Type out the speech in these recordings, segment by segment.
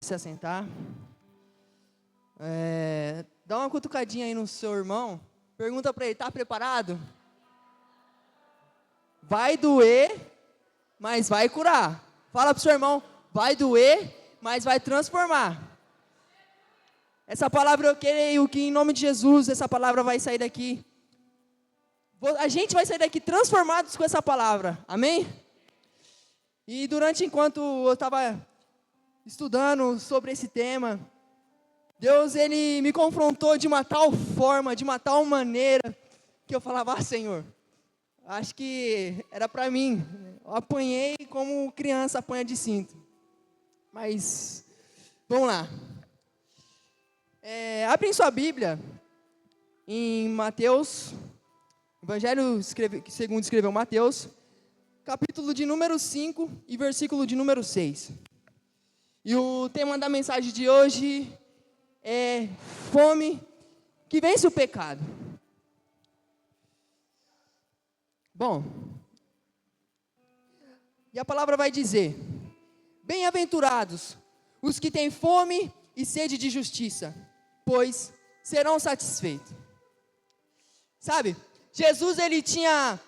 Se assentar. Dá uma cutucadinha aí no seu irmão. Pergunta para ele, tá preparado? Vai doer, mas vai curar. Fala pro seu irmão, vai doer, mas vai transformar. Essa palavra eu creio que em nome de Jesus, essa palavra vai sair daqui. A gente vai sair daqui transformados com essa palavra. Amém? E enquanto eu estava estudando sobre esse tema, Deus, Ele me confrontou de uma tal forma, de uma tal maneira, que eu falava, Senhor, acho que era para mim. Eu apanhei como criança apanha de cinto. Mas, vamos lá. Abrem sua Bíblia em Mateus, Evangelho segundo escreveu Mateus, capítulo de número 5 e versículo de número 6. E o tema da mensagem de hoje é fome que vence o pecado. Bom, e a palavra vai dizer: bem-aventurados os que têm fome e sede de justiça, pois serão satisfeitos. Sabe, Jesus ele tinha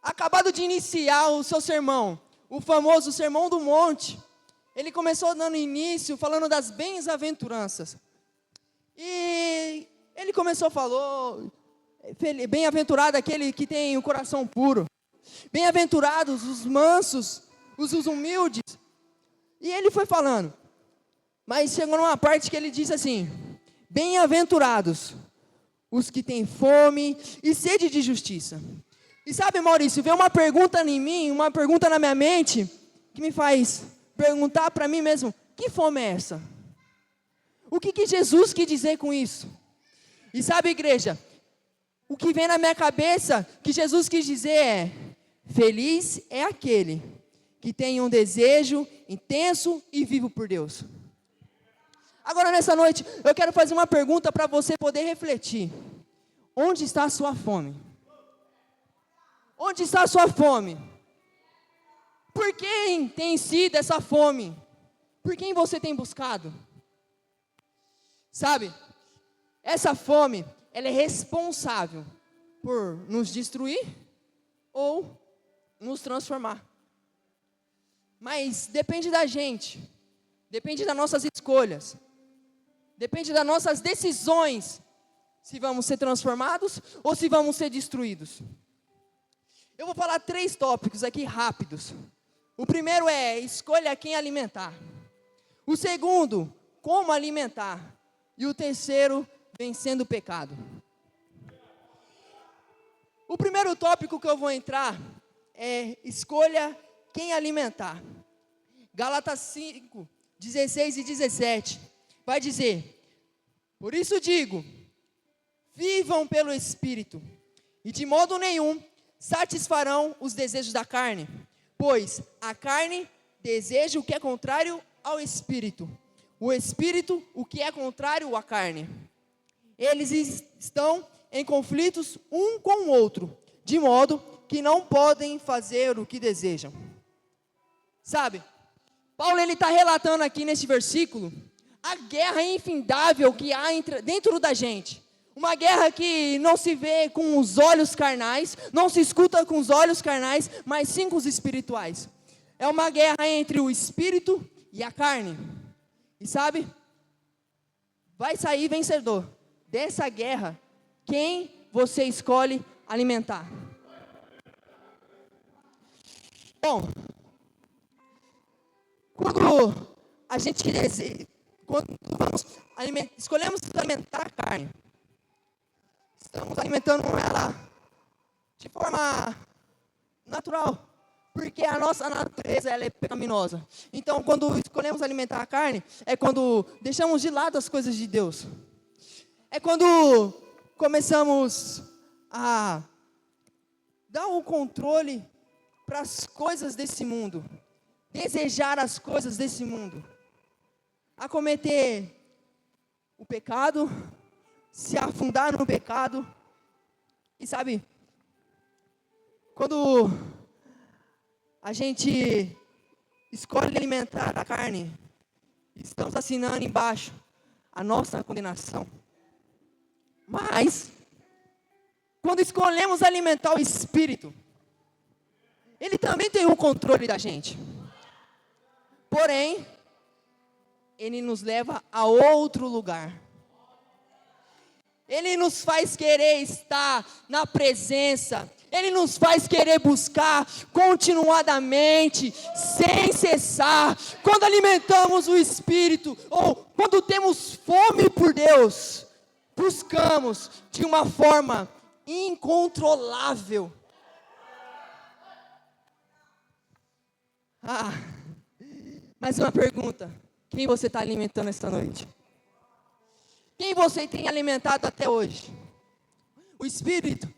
acabado de iniciar o seu sermão, o famoso Sermão do Monte. Ele começou dando início, falando das bem-aventuranças. E ele começou, falou, bem-aventurado aquele que tem o coração puro. Bem-aventurados os mansos, os humildes. E ele foi falando. Mas chegou numa parte que ele disse assim: bem-aventurados os que têm fome e sede de justiça. E sabe, Maurício, veio uma pergunta em mim, uma pergunta na minha mente, que me faz perguntar para mim mesmo: que fome é essa? O que Jesus quis dizer com isso? E sabe, igreja, o que vem na minha cabeça que Jesus quis dizer é: feliz é aquele que tem um desejo intenso e vivo por Deus. Agora nessa noite, eu quero fazer uma pergunta para você poder refletir. Onde está a sua fome? Onde está a sua fome? Por quem tem sido essa fome? Por quem você tem buscado? Sabe, essa fome, ela é responsável por nos destruir ou nos transformar. Mas depende da gente, depende das nossas escolhas, depende das nossas decisões, se vamos ser transformados ou se vamos ser destruídos. Eu vou falar 3 tópicos aqui rápidos. O primeiro é: escolha quem alimentar. O segundo, como alimentar. E o terceiro, vencendo o pecado. O primeiro tópico que eu vou entrar é: escolha quem alimentar. Gálatas 5, 16 e 17. Vai dizer: por isso digo, vivam pelo Espírito, e de modo nenhum satisfarão os desejos da carne, pois a carne deseja o que é contrário ao Espírito, o Espírito o que é contrário à carne. Eles estão em conflitos um com o outro, de modo que não podem fazer o que desejam. Sabe, Paulo ele está relatando aqui nesse versículo a guerra infindável que há dentro da gente. Uma guerra que não se vê com os olhos carnais, não se escuta com os olhos carnais, mas sim com os espirituais. É uma guerra entre o espírito e a carne. E sabe, vai sair vencedor dessa guerra quem você escolhe alimentar. Bom, quando a gente escolhemos alimentar a carne, estamos alimentando ela de forma natural, porque a nossa natureza ela é pecaminosa. Então, quando escolhemos alimentar a carne, é quando deixamos de lado as coisas de Deus. É quando começamos a dar o controle para as coisas desse mundo, desejar as coisas desse mundo, a cometer o pecado, se afundar no pecado. E sabe, quando a gente escolhe alimentar a carne, estamos assinando embaixo a nossa condenação. Mas, quando escolhemos alimentar o Espírito, Ele também tem o controle da gente. Porém, Ele nos leva a outro lugar. Ele nos faz querer estar na presença. Ele nos faz querer buscar continuadamente, sem cessar. Quando alimentamos o Espírito, ou quando temos fome por Deus, buscamos de uma forma incontrolável. Mais uma pergunta. Quem você está alimentando esta noite? Quem você tem alimentado até hoje? O Espírito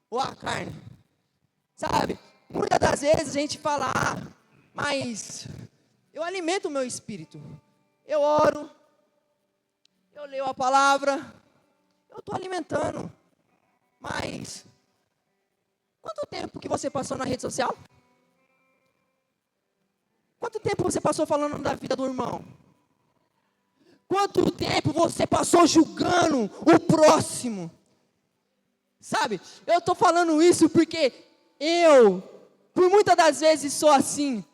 ou a carne? Sabe, muitas das vezes a gente fala, mas eu alimento o meu Espírito. Eu oro, eu leio a palavra, eu estou alimentando. Mas, quanto tempo que você passou na rede social? Quanto tempo você passou falando da vida do irmão? Quanto tempo você passou julgando o próximo? Sabe, eu estou falando isso porque eu, por muitas das vezes, sou assim.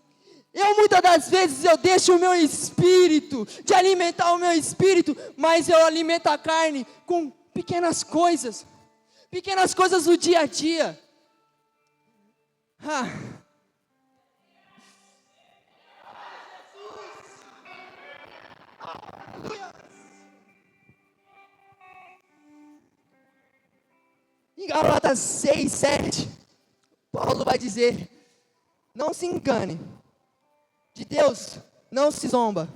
Muitas das vezes, eu deixo o meu espírito, de alimentar o meu espírito, mas eu alimento a carne com pequenas coisas do dia a dia. Em Gálatas 6, 7, Paulo vai dizer: não se engane, de Deus não se zomba,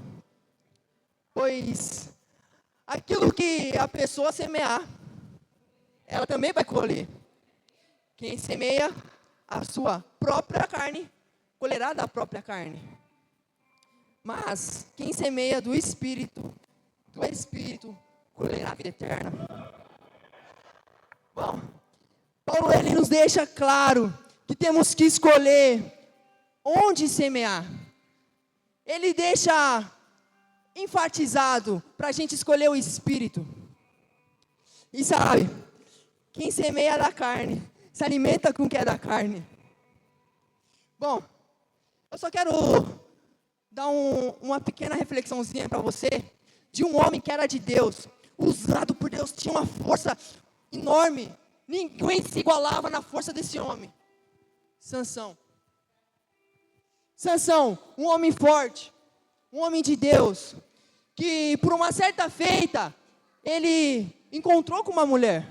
pois aquilo que a pessoa semear, ela também vai colher. Quem semeia a sua própria carne, colherá da própria carne. Mas quem semeia do Espírito colherá a vida eterna. Bom, Paulo ele nos deixa claro que temos que escolher onde semear. Ele deixa enfatizado para a gente escolher o Espírito. E sabe, quem semeia da carne, se alimenta com o que é da carne. Bom, eu só quero dar uma pequena reflexãozinha para você, de um homem que era de Deus, usado por Deus, tinha uma força enorme, ninguém se igualava na força desse homem. Sansão, um homem forte, um homem de Deus, que por uma certa feita, ele encontrou com uma mulher,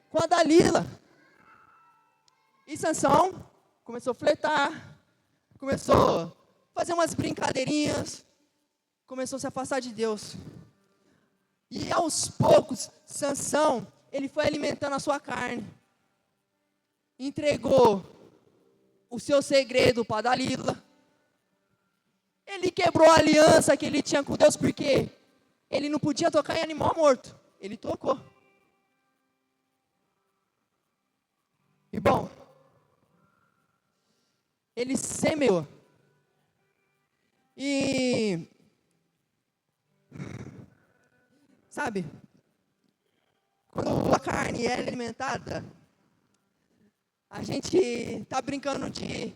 com a Dalila. E Sansão começou a flertar, começou a fazer umas brincadeirinhas, começou a se afastar de Deus. E aos poucos, Sansão, ele foi alimentando a sua carne. Entregou o seu segredo para Dalila. Ele quebrou a aliança que ele tinha com Deus, porque ele não podia tocar em animal morto. Ele tocou. E bom, ele semeou. E, sabe, quando a carne é alimentada, a gente está brincando de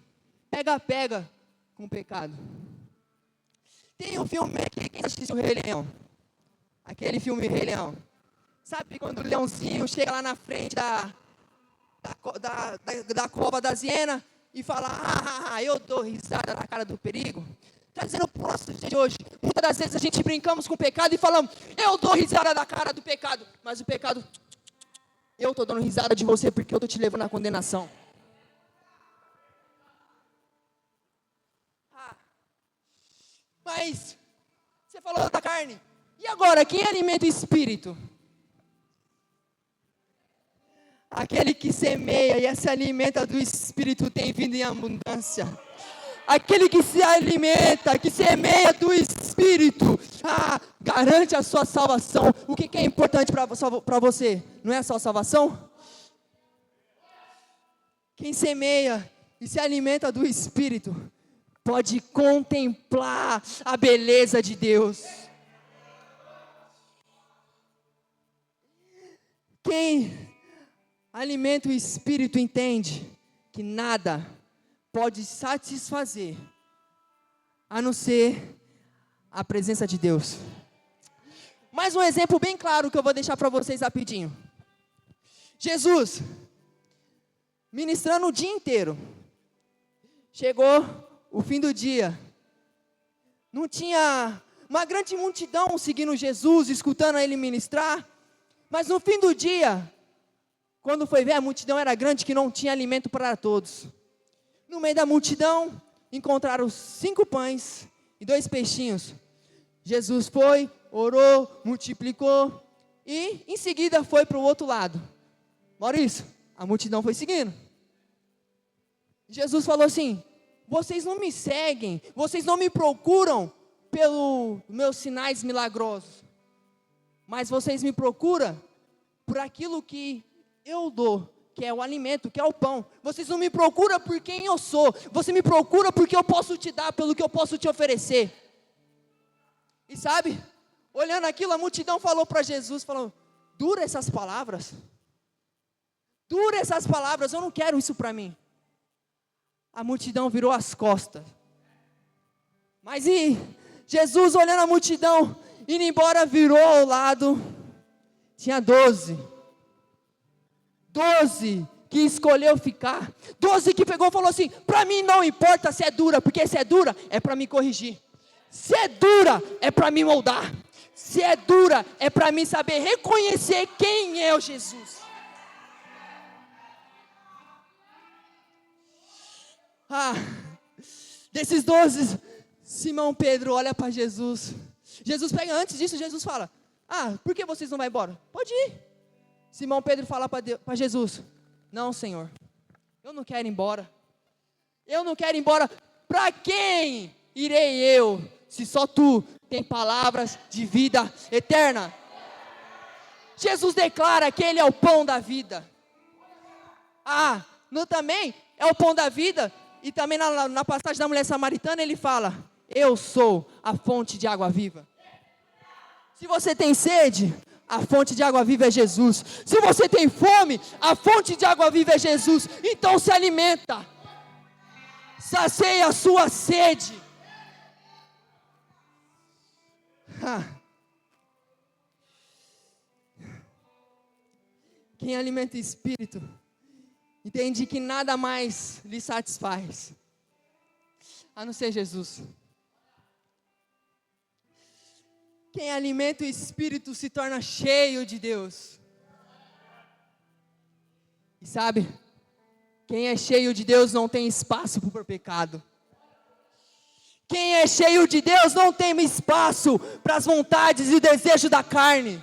pega-pega com o pecado. Tem um filme aqui, quem assistiu o Rei Leão? Aquele filme Rei Leão. Sabe quando o leãozinho chega lá na frente da cova das hienas e fala, eu dou risada na cara do perigo? Trazendo para o nosso dia de hoje, muitas das vezes a gente brincamos com o pecado e falamos, eu dou risada na cara do pecado, mas o pecado, eu estou dando risada de você porque eu estou te levando à condenação. Mas, você falou da carne, e agora, quem alimenta o espírito? Aquele que semeia e se alimenta do Espírito tem vida em abundância. Aquele que se alimenta, que semeia do Espírito, garante a sua salvação. O que é importante para você? Não é a sua salvação? Quem semeia e se alimenta do Espírito pode contemplar a beleza de Deus. Quem alimenta o espírito entende que nada pode satisfazer a não ser a presença de Deus. Mais um exemplo bem claro que eu vou deixar para vocês rapidinho. Jesus, ministrando o dia inteiro, chegou o fim do dia, não tinha uma grande multidão seguindo Jesus, escutando ele ministrar, mas no fim do dia, quando foi ver, a multidão era grande que não tinha alimento para todos. No meio da multidão, encontraram 5 pães e 2 peixinhos. Jesus foi, orou, multiplicou e em seguida foi para o outro lado. Maurício, a multidão foi seguindo. Jesus falou assim: vocês não me seguem, vocês não me procuram pelos meus sinais milagrosos, mas vocês me procuram por aquilo que eu dou, que é o alimento, que é o pão. Vocês não me procuram por quem eu sou, você me procura porque eu posso te dar, pelo que eu posso te oferecer. E sabe, olhando aquilo, a multidão falou para Jesus, falou: dura essas palavras, eu não quero isso para mim. A multidão virou as costas. Mas e Jesus, olhando a multidão, indo embora, virou ao lado, tinha 12 que escolheu ficar, 12 que pegou e falou assim: para mim não importa se é dura, porque se é dura, é para me corrigir, se é dura, é para me moldar, se é dura, é para mim saber reconhecer quem é o Jesus. Desses 12, Simão Pedro olha para Jesus. Jesus pega, antes disso, Jesus fala: por que vocês não vão embora? Pode ir. Simão Pedro fala para Jesus: não, Senhor, eu não quero ir embora. Eu não quero ir embora. Para quem irei eu, se só tu tem palavras de vida eterna? Jesus declara que Ele é o pão da vida. Também é o pão da vida. E também na passagem da mulher samaritana ele fala: eu sou a fonte de água viva. Se você tem sede, a fonte de água viva é Jesus. Se você tem fome, a fonte de água viva é Jesus. Então se alimenta, sacia a sua sede. Quem alimenta o espírito entende que nada mais lhe satisfaz a não ser Jesus. Quem alimenta o espírito se torna cheio de Deus. E sabe, quem é cheio de Deus não tem espaço para o pecado. Quem é cheio de Deus não tem espaço para as vontades e desejos da carne.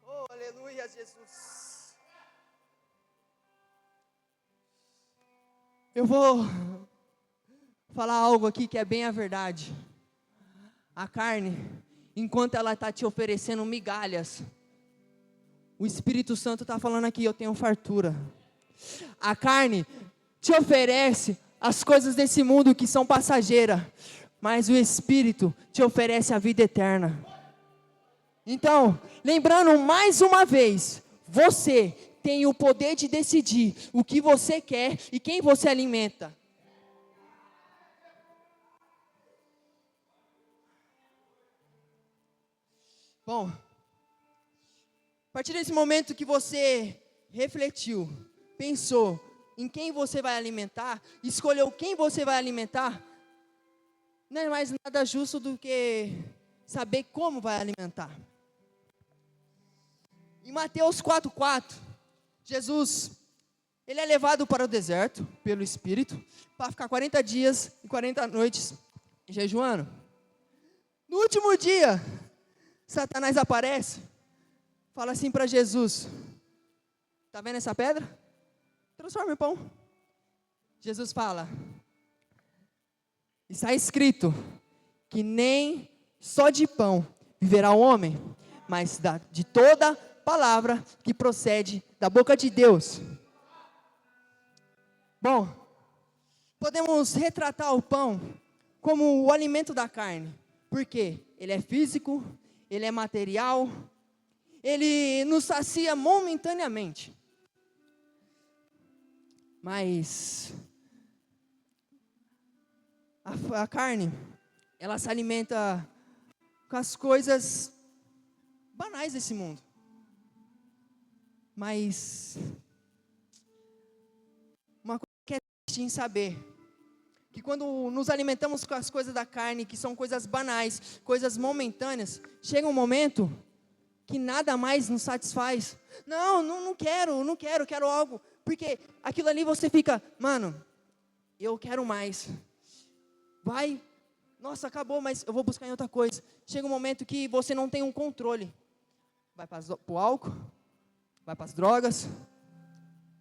Oh, aleluia, Jesus. Eu vou falar algo aqui que é bem a verdade. A carne, enquanto ela está te oferecendo migalhas, o Espírito Santo está falando aqui: eu tenho fartura. A carne te oferece as coisas desse mundo que são passageiras, mas o Espírito te oferece a vida eterna. Então, lembrando mais uma vez, você tem o poder de decidir o que você quer e quem você alimenta. Bom, a partir desse momento que você refletiu, pensou em quem você vai alimentar, escolheu quem você vai alimentar, não é mais nada justo do que saber como vai alimentar. Em Mateus 4:4, Jesus, ele é levado para o deserto pelo Espírito para ficar 40 dias e 40 noites jejuando. No último dia, Satanás aparece, fala assim para Jesus: está vendo essa pedra? Transforma em pão. Jesus fala: está escrito que nem só de pão viverá o homem, mas de toda palavra que procede da boca de Deus. Bom, Podemos retratar o pão como o alimento da carne. Por quê? Ele é físico, ele é material, ele nos sacia momentaneamente. Mas a carne, ela se alimenta com as coisas banais desse mundo. Mas uma coisa que é triste em saber que quando nos alimentamos com as coisas da carne, que são coisas banais, coisas momentâneas, chega um momento que nada mais nos satisfaz. Não quero algo. Porque aquilo ali você fica, mano, eu quero mais. Vai, nossa, acabou, mas eu vou buscar em outra coisa. Chega um momento que você não tem um controle. Vai para o álcool, vai para as drogas.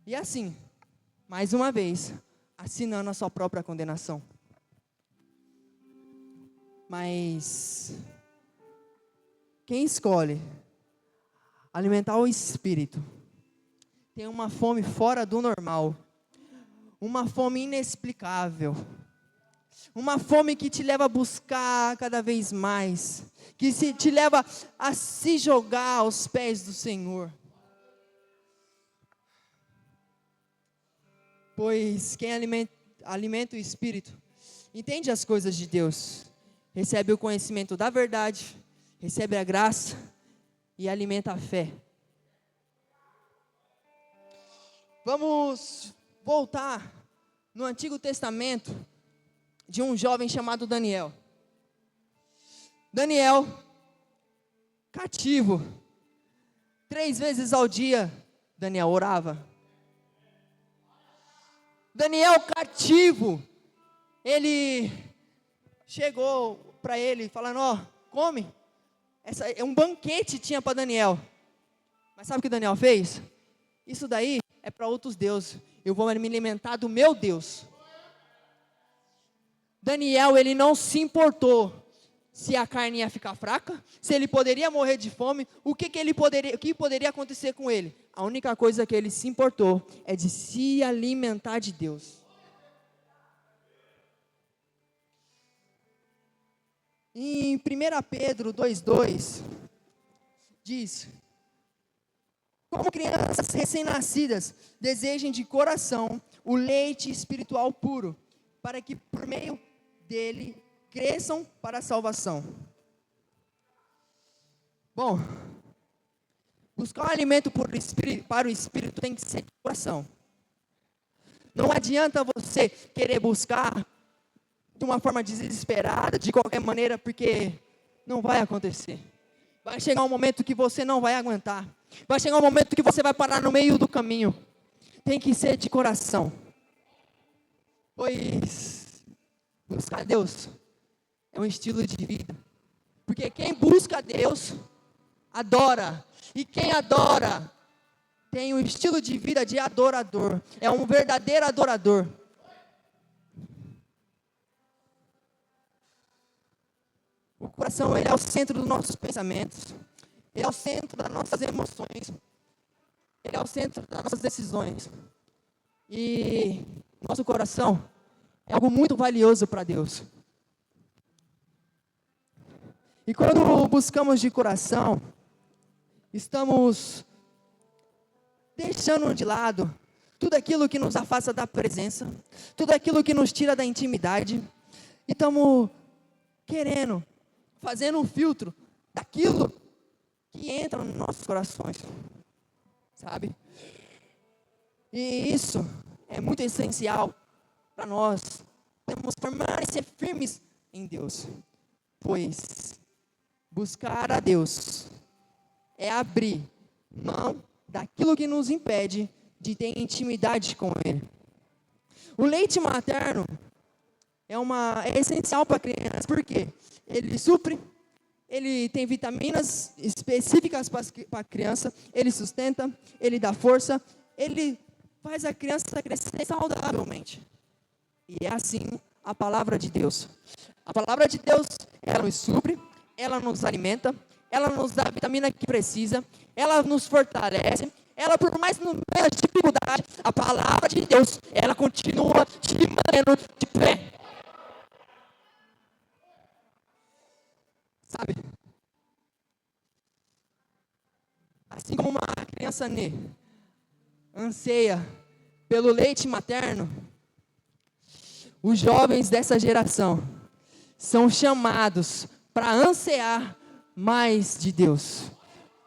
E assim, mais uma vez, assinando a sua própria condenação. Mas quem escolhe alimentar o espírito tem uma fome fora do normal, uma fome inexplicável, uma fome que te leva a buscar cada vez mais, que te leva a se jogar aos pés do Senhor. Pois quem alimenta o Espírito, entende as coisas de Deus, recebe o conhecimento da verdade, recebe a graça e alimenta a fé. Vamos voltar no Antigo Testamento de um jovem chamado Daniel. Daniel, cativo, 3 vezes ao dia, Daniel orava. Daniel cativo, ele chegou para ele falando, come. É um banquete tinha para Daniel. Mas sabe o que Daniel fez? Isso daí é para outros deuses. Eu vou me alimentar do meu Deus. Daniel, ele não se importou se a carne ia ficar fraca, se ele poderia morrer de fome, o que poderia acontecer com ele. A única coisa que ele se importou é de se alimentar de Deus. Em 1 Pedro 2,2, diz: como crianças recém-nascidas, desejem de coração o leite espiritual puro, para que por meio dele cresçam para a salvação. Bom, buscar um alimento para o Espírito tem que ser de coração. Não adianta você querer buscar de uma forma desesperada, de qualquer maneira, porque não vai acontecer. Vai chegar um momento que você não vai aguentar. Vai chegar um momento que você vai parar no meio do caminho. Tem que ser de coração. Pois buscar Deus é um estilo de vida. Porque quem busca Deus, adora. E quem adora, tem um estilo de vida de adorador. É um verdadeiro adorador. O coração, ele é o centro dos nossos pensamentos. Ele é o centro das nossas emoções. Ele é o centro das nossas decisões. E nosso coração é algo muito valioso para Deus. E quando buscamos de coração, estamos deixando de lado tudo aquilo que nos afasta da presença, tudo aquilo que nos tira da intimidade, e estamos fazendo um filtro daquilo que entra nos nossos corações, sabe? E isso é muito essencial para nós. Temos que permanecer firmes em Deus, pois buscar a Deus é abrir mão daquilo que nos impede de ter intimidade com Ele. O leite materno é essencial para a criança, porque ele supre, ele tem vitaminas específicas para a criança, ele sustenta, ele dá força, ele faz a criança crescer saudavelmente. E é assim a palavra de Deus. A palavra de Deus, ela nos supre, ela nos alimenta, ela nos dá a vitamina que precisa, ela nos fortalece, ela, por mais no meio da dificuldade, a palavra de Deus, ela continua te batendo de pé. Sabe? Assim como uma criança anseia pelo leite materno, os jovens dessa geração são chamados para ansiar mais de Deus,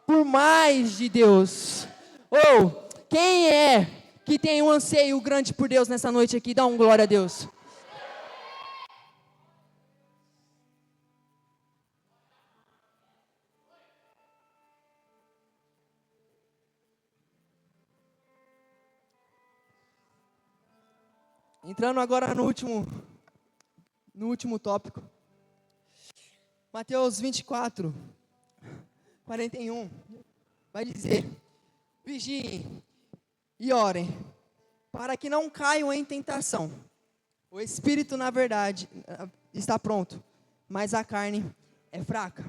por mais de Deus. Ou, quem é que tem um anseio grande por Deus nessa noite aqui? Dá um glória a Deus. Entrando agora no último tópico. Mateus 24, 41, vai dizer: vigiem e orem, para que não caiam em tentação. O espírito, na verdade, está pronto, mas a carne é fraca.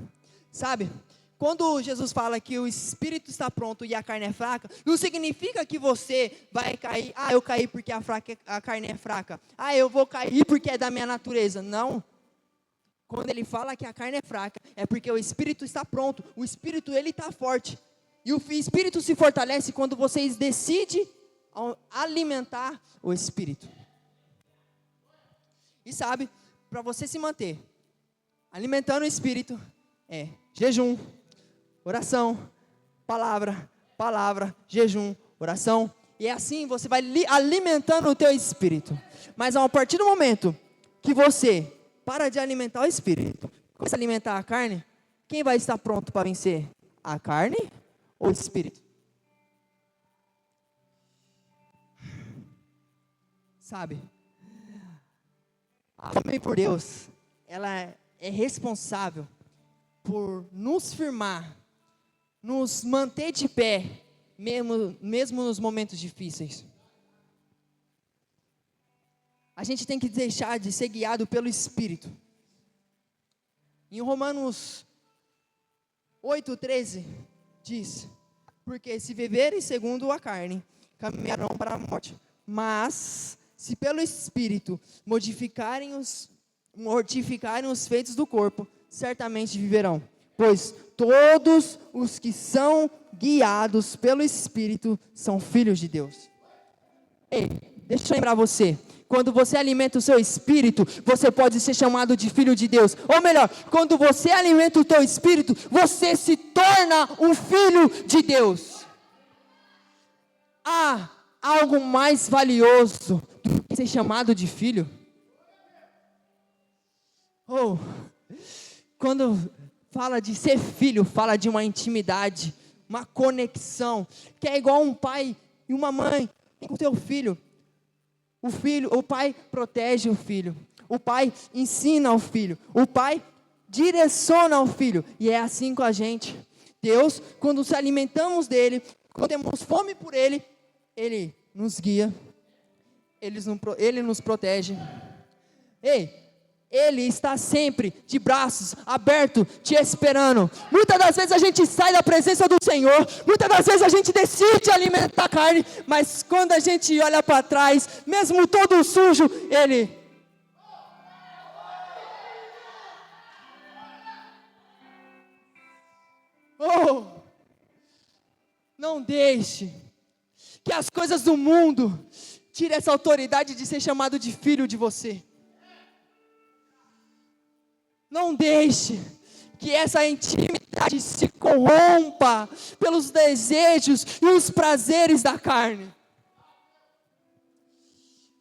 Sabe? Quando Jesus fala que o espírito está pronto e a carne é fraca, não significa que você vai cair. Ah, eu caí porque a carne é fraca. Ah, eu vou cair porque é da minha natureza. Não. Quando ele fala que a carne é fraca, é porque o espírito está pronto. O espírito, ele está forte. E o espírito se fortalece quando vocês decidem alimentar o espírito. E sabe, para você se manter alimentando o espírito, é jejum, oração, palavra, jejum, oração. E assim você vai alimentando o teu espírito. Mas a partir do momento que você para de alimentar o espírito, começa a alimentar a carne, quem vai estar pronto para vencer? A carne ou o espírito? Sabe? A fome por Deus, ela é responsável por nos firmar, nos manter de pé, mesmo nos momentos difíceis. A gente tem que deixar de ser guiado pelo Espírito. Em Romanos 8,13 diz: porque se viverem segundo a carne, caminharão para a morte. Mas, se pelo Espírito mortificarem os feitos do corpo, certamente viverão. Pois todos os que são guiados pelo Espírito são filhos de Deus. Ei, deixa eu lembrar você. Quando você alimenta o seu espírito, você pode ser chamado de filho de Deus. Ou melhor, quando você alimenta o teu espírito, você se torna um filho de Deus. Há algo mais valioso do que ser chamado de filho? Quando fala de ser filho, fala de uma intimidade, uma conexão, que é igual um pai e uma mãe com o teu filho. O pai protege o filho, o pai ensina o filho, o pai direciona o filho, e é assim com a gente. Deus, quando nos alimentamos dele, quando temos fome por ele, ele nos guia, ele nos protege. Ei, ele está sempre de braços abertos, te esperando. Muitas das vezes a gente sai da presença do Senhor, muitas das vezes a gente decide alimentar a carne, mas quando a gente olha para trás, mesmo todo sujo, Ele... não deixe que as coisas do mundo tirem essa autoridade de ser chamado de filho de você. Não deixe que essa intimidade se corrompa pelos desejos e os prazeres da carne.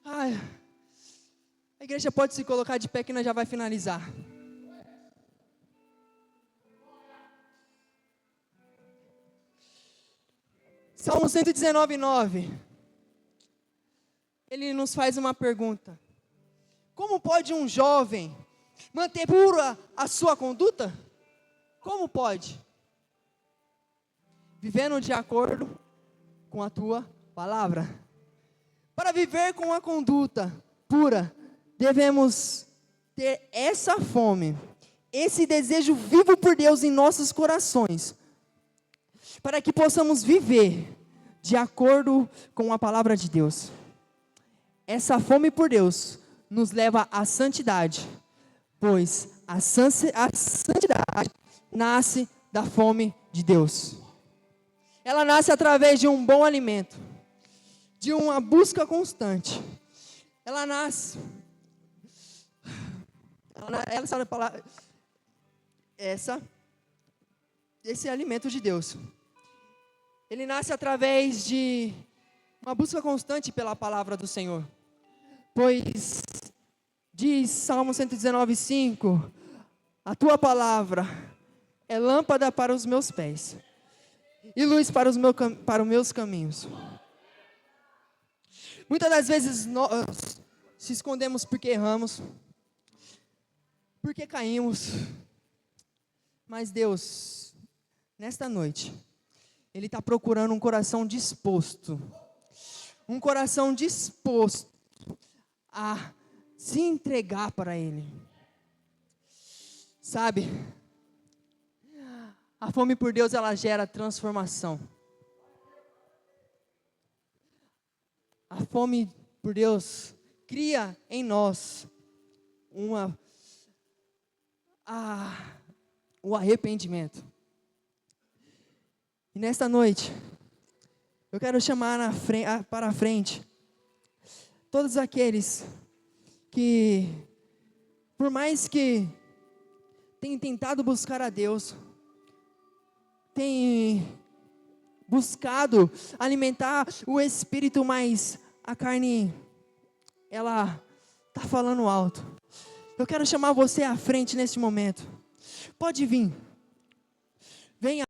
A igreja pode se colocar de pé que nós já vai finalizar. Salmo 119:9. Ele nos faz uma pergunta: como pode um jovem manter pura a sua conduta? Como pode? Vivendo de acordo com a tua palavra. Para viver com a conduta pura, devemos ter essa fome, esse desejo vivo por Deus em nossos corações, para que possamos viver de acordo com a palavra de Deus. Essa fome por Deus nos leva à santidade, pois a santidade nasce da fome de Deus. Ela nasce através de um bom alimento, de uma busca constante. Ela nasce, esse alimento de Deus, ele nasce através de uma busca constante pela palavra do Senhor. Pois diz Salmo 119:5, a tua palavra é lâmpada para os meus pés e luz para os meus caminhos. Muitas das vezes nós se escondemos porque erramos, porque caímos. Mas Deus, nesta noite, Ele está procurando um coração disposto. Um coração disposto a se entregar para Ele. Sabe? A fome por Deus, ela gera transformação. A fome por Deus cria em nós o arrependimento. E nesta noite, eu quero chamar para a frente todos aqueles que, por mais que tenham tentado buscar a Deus, têm buscado alimentar o espírito, mas a carne, ela está falando alto. Eu quero chamar você à frente neste momento. Pode vir. Venha.